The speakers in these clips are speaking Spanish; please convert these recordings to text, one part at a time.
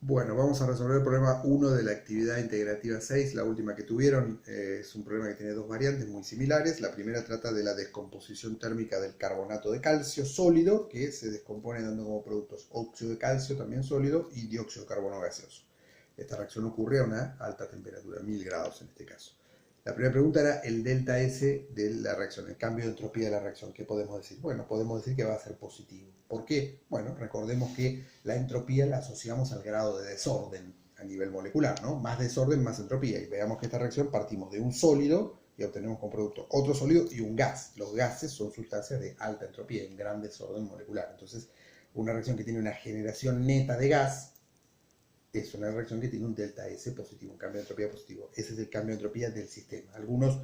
Bueno, vamos a resolver el problema 1 de la actividad integrativa 6, la última que tuvieron. Es un problema que tiene dos variantes muy similares. La primera trata de la descomposición térmica del carbonato de calcio sólido, que se descompone dando como productos óxido de calcio, también sólido, y dióxido de carbono gaseoso. Esta reacción ocurre a una alta temperatura, 1000 grados en este caso. La primera pregunta era el delta S de la reacción, el cambio de entropía de la reacción. ¿Qué podemos decir? Bueno, podemos decir que va a ser positivo. ¿Por qué? Bueno, recordemos que la entropía la asociamos al grado de desorden a nivel molecular, ¿no? Más desorden, más entropía. Y veamos que esta reacción partimos de un sólido y obtenemos como producto otro sólido y un gas. Los gases son sustancias de alta entropía, en gran desorden molecular. Entonces, una reacción que tiene una generación neta de gas es una reacción que tiene un delta S positivo, un cambio de entropía positivo. Ese es el cambio de entropía del sistema. Algunos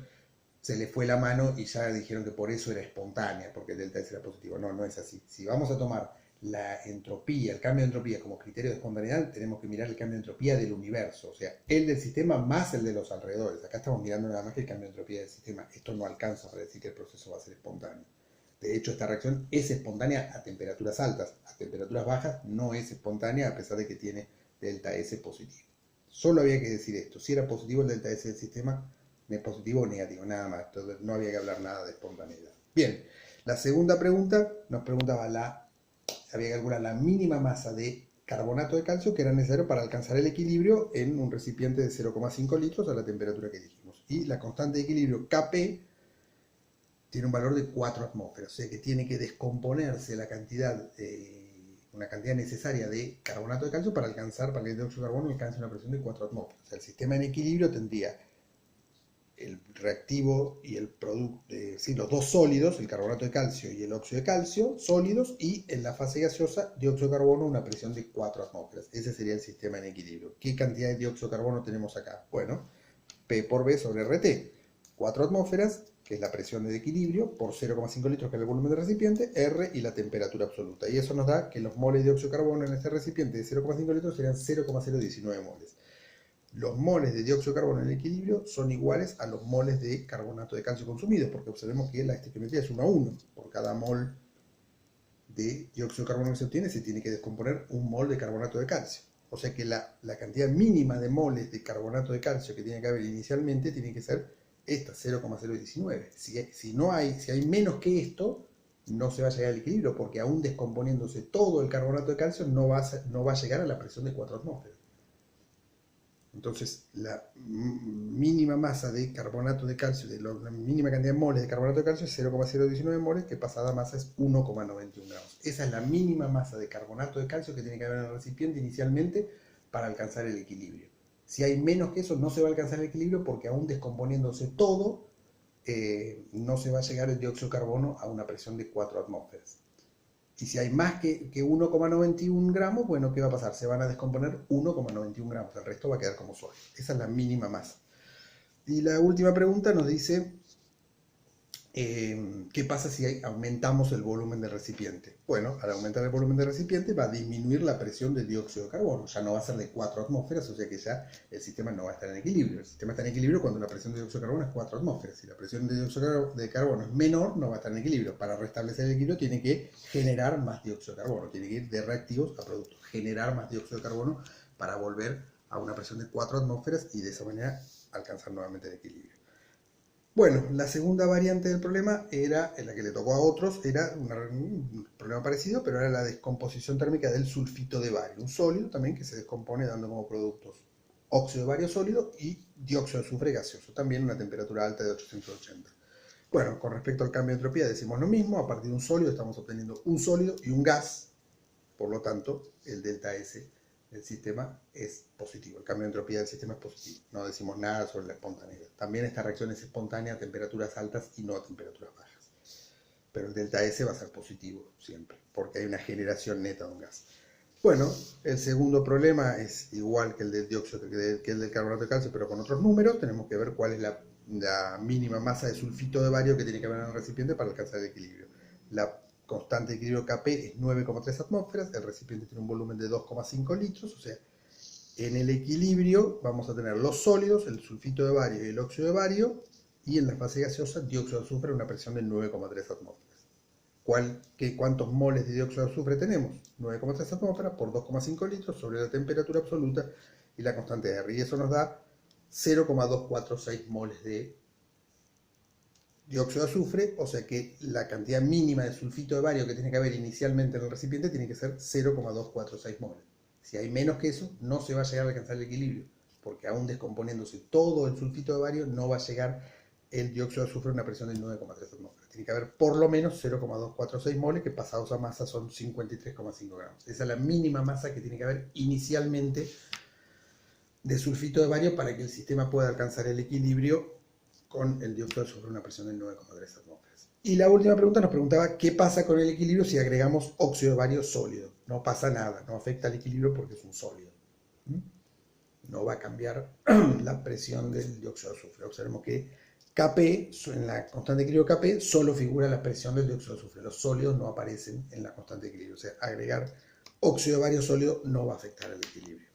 se les fue la mano y ya dijeron que por eso era espontánea, porque el delta S era positivo. No, no es así. Si vamos a tomar la entropía, el cambio de entropía como criterio de espontaneidad, tenemos que mirar el cambio de entropía del universo, o sea, el del sistema más el de los alrededores. Acá estamos mirando nada más que el cambio de entropía del sistema. Esto no alcanza para decir que el proceso va a ser espontáneo. De hecho, esta reacción es espontánea a temperaturas altas. A temperaturas bajas no es espontánea, a pesar de que tiene delta S positivo. Solo había que decir esto. Si era positivo el delta S del sistema, es positivo o negativo, nada más. Entonces no había que hablar nada de espontaneidad. Bien, la segunda pregunta nos preguntaba había que calcular la mínima masa de carbonato de calcio que era necesario para alcanzar el equilibrio en un recipiente de 0,5 litros a la temperatura que dijimos. Y la constante de equilibrio Kp tiene un valor de 4 atmósferas, o sea que tiene que descomponerse la cantidad, una cantidad necesaria de carbonato de calcio para que el dióxido de carbono alcance una presión de 4 atmósferas. O sea, el sistema en equilibrio tendría el reactivo y el producto, los dos sólidos, el carbonato de calcio y el óxido de calcio, sólidos, y en la fase gaseosa, dióxido de carbono, una presión de 4 atmósferas. Ese sería el sistema en equilibrio. ¿Qué cantidad de dióxido de carbono tenemos acá? Bueno, P por B sobre RT. 4 atmósferas, que es la presión de equilibrio, por 0,5 litros, que es el volumen del recipiente, R y la temperatura absoluta. Y eso nos da que los moles de dióxido de carbono en este recipiente de 0,5 litros serían 0,019 moles. Los moles de dióxido de carbono en el equilibrio son iguales a los moles de carbonato de calcio consumidos, porque observemos que la estequiometría es 1 a 1. Por cada mol de dióxido de carbono que se obtiene, se tiene que descomponer un mol de carbonato de calcio. O sea que la cantidad mínima de moles de carbonato de calcio que tiene que haber inicialmente tiene que ser esta, 0,019. Si hay menos que esto, no se va a llegar al equilibrio, porque aún descomponiéndose todo el carbonato de calcio no va a llegar a la presión de 4 atmósferas. Entonces, la mínima masa de carbonato de calcio, la mínima cantidad de moles de carbonato de calcio es 0,019 moles, que pasada masa es 1,91 gramos. Esa es la mínima masa de carbonato de calcio que tiene que haber en el recipiente inicialmente para alcanzar el equilibrio. Si hay menos que eso, no se va a alcanzar el equilibrio porque aún descomponiéndose todo, no se va a llegar el dióxido de carbono a una presión de 4 atmósferas. Y si hay más que 1,91 gramos, bueno, ¿qué va a pasar? Se van a descomponer 1,91 gramos, el resto va a quedar como sólido. Esa es la mínima masa. Y la última pregunta nos dice, ¿qué pasa si aumentamos el volumen del recipiente? Bueno, al aumentar el volumen del recipiente va a disminuir la presión del dióxido de carbono. Ya no va a ser de 4 atmósferas, o sea que ya el sistema no va a estar en equilibrio. El sistema está en equilibrio cuando la presión de dióxido de carbono es 4 atmósferas. Si la presión de dióxido de carbono es menor, no va a estar en equilibrio. Para restablecer el equilibrio tiene que generar más dióxido de carbono. Tiene que ir de reactivos a productos. Generar más dióxido de carbono para volver a una presión de 4 atmósferas y de esa manera alcanzar nuevamente el equilibrio. Bueno, la segunda variante del problema era, en la que le tocó a otros, era un problema parecido, pero era la descomposición térmica del sulfito de bario, un sólido también que se descompone dando como productos óxido de bario sólido y dióxido de azufre gaseoso, también a una temperatura alta de 880. Bueno, con respecto al cambio de entropía decimos lo mismo, a partir de un sólido estamos obteniendo un sólido y un gas, por lo tanto el delta S del sistema es positivo, el cambio de entropía del sistema es positivo, no decimos nada sobre la espontaneidad. También esta reacción es espontánea a temperaturas altas y no a temperaturas bajas, pero el delta S va a ser positivo siempre, porque hay una generación neta de un gas. Bueno, el segundo problema es igual que el del dióxido, que el del carbonato de calcio, pero con otros números. Tenemos que ver cuál es la mínima masa de sulfito de bario que tiene que haber en el recipiente para alcanzar el equilibrio. La constante de equilibrio Kp es 9,3 atmósferas, el recipiente tiene un volumen de 2,5 litros, o sea, en el equilibrio vamos a tener los sólidos, el sulfito de bario y el óxido de bario, y en la fase gaseosa, dióxido de azufre a una presión de 9,3 atmósferas. ¿cuántos moles de dióxido de azufre tenemos? 9,3 atmósferas por 2,5 litros sobre la temperatura absoluta y la constante R. Y eso nos da 0,246 moles de dióxido de azufre, o sea que la cantidad mínima de sulfito de bario que tiene que haber inicialmente en el recipiente tiene que ser 0,246 moles. Si hay menos que eso, no se va a llegar a alcanzar el equilibrio, porque aún descomponiéndose todo el sulfito de bario, no va a llegar el dióxido de azufre a una presión de 9,3 atmósferas. Tiene que haber por lo menos 0,246 moles, que pasados a masa son 53,5 gramos. Esa es la mínima masa que tiene que haber inicialmente de sulfito de bario para que el sistema pueda alcanzar el equilibrio con el dióxido de azufre a una presión de 9,3 atmósferas. Y la última pregunta nos preguntaba qué pasa con el equilibrio si agregamos óxido de bario sólido. No pasa nada, no afecta al equilibrio porque es un sólido. No va a cambiar la presión del dióxido de azufre. Observemos que Kp, en la constante de equilibrio Kp, solo figura la presión del dióxido de azufre. Los sólidos no aparecen en la constante de equilibrio. O sea, agregar óxido de bario sólido no va a afectar al equilibrio.